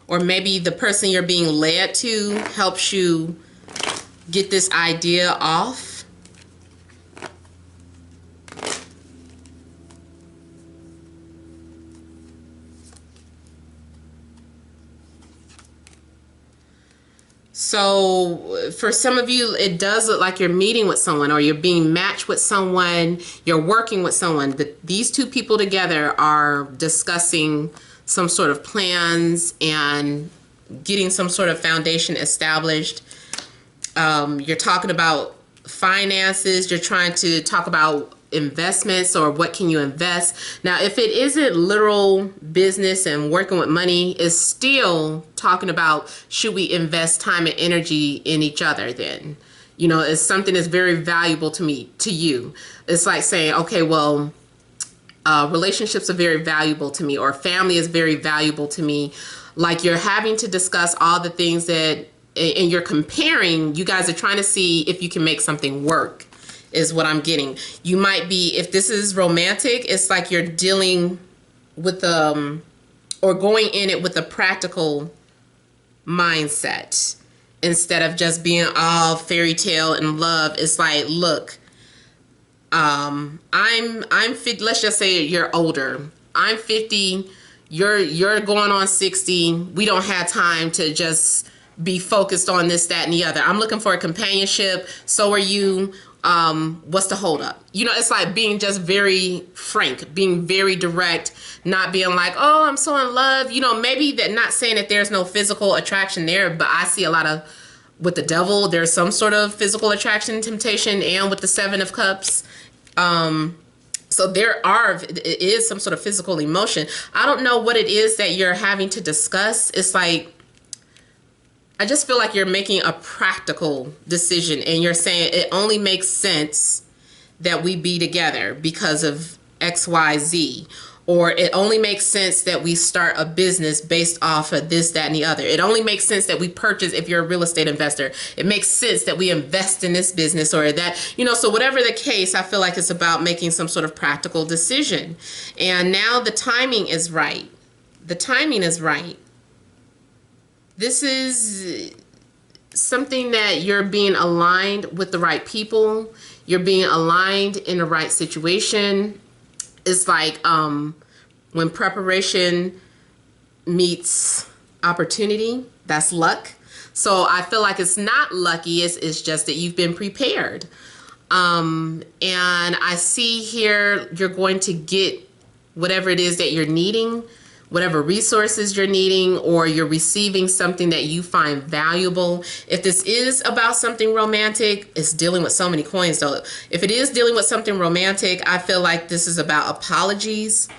Or maybe the person you're being led to helps you get this idea off. So for some of you, it does look like you're meeting with someone, or you're being matched with someone, you're working with someone. But these two people together are discussing some sort of plans and getting some sort of foundation established. You're talking about finances. You're trying to talk about investments, or what can you invest. Now, if it isn't literal business and working with money, it's still talking about, should we invest time and energy in each other then? It's something that's very valuable to you. It's like saying, okay, well, relationships are very valuable to me, or family is very valuable to me. Like you're having to discuss all the things that, and you're comparing, you guys are trying to see if you can make something work, is what I'm getting. You might be, if this is romantic, it's like you're dealing with, or going in it with a practical mindset instead of just being all fairy tale and love. It's like, look, I'm 50, let's just say you're older. I'm 50, you're going on 60. We don't have time to just be focused on this, that, and the other. I'm looking for a companionship. So are you. What's the hold up? It's like being just very frank, being very direct, not being like, oh, I'm so in love. Maybe that, not saying that there's no physical attraction there, but I see a lot of, with the devil, there's some sort of physical attraction, temptation, and with the Seven of Cups. So it is some sort of physical emotion. I don't know what it is that you're having to discuss. It's like, I just feel like you're making a practical decision, and you're saying it only makes sense that we be together because of XYZ. Or it only makes sense that we start a business based off of this, that, and the other. It only makes sense that we purchase, if you're a real estate investor, it makes sense that we invest in this business or that, you know, so whatever the case, I feel like it's about making some sort of practical decision. And now the timing is right. The timing is right. This is something that you're being aligned with the right people. You're being aligned in the right situation. It's like when preparation meets opportunity, that's luck. So I feel like it's not lucky, it's just that you've been prepared. And I see here you're going to get whatever it is that you're needing, whatever resources you're needing, or you're receiving something that you find valuable. If this is about something romantic, it's dealing with so many coins though. If it is dealing with something romantic, I feel like this is about apologies.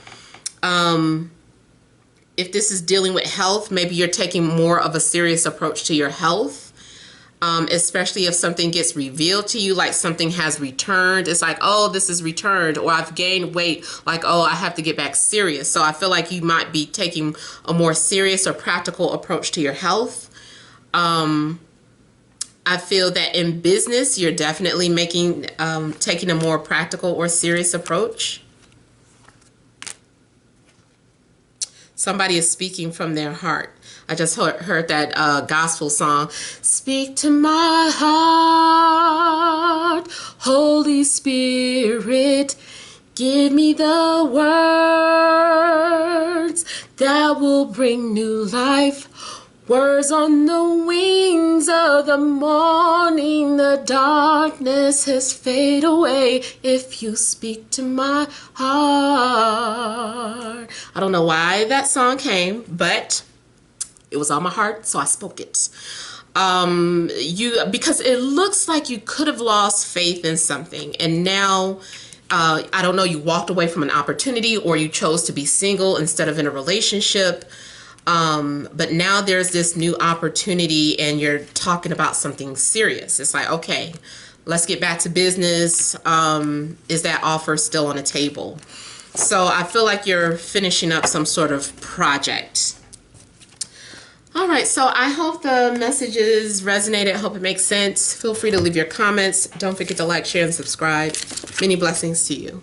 If this is dealing with health, maybe you're taking more of a serious approach to your health. Especially if something gets revealed to you, like something has returned. It's like, oh, this is returned, or I've gained weight. Like, oh, I have to get back serious. So I feel like you might be taking a more serious or practical approach to your health. I feel that in business, you're definitely taking a more practical or serious approach. Somebody is speaking from their heart. I just heard that gospel song. Speak to my heart, Holy Spirit, give me the words that will bring new life. Words on the wings of the morning, the darkness has faded away if you speak to my heart. I don't know why that song came, but it was on my heart, so I spoke it. Because it looks like you could have lost faith in something, and now I don't know, you walked away from an opportunity, or you chose to be single instead of in a relationship. But now there's this new opportunity and you're talking about something serious. It's like, okay, let's get back to business. Is that offer still on the table? So I feel like you're finishing up some sort of project. All right, so I hope the messages resonated. I hope it makes sense. Feel free to leave your comments. Don't forget to like, share, and subscribe. Many blessings to you.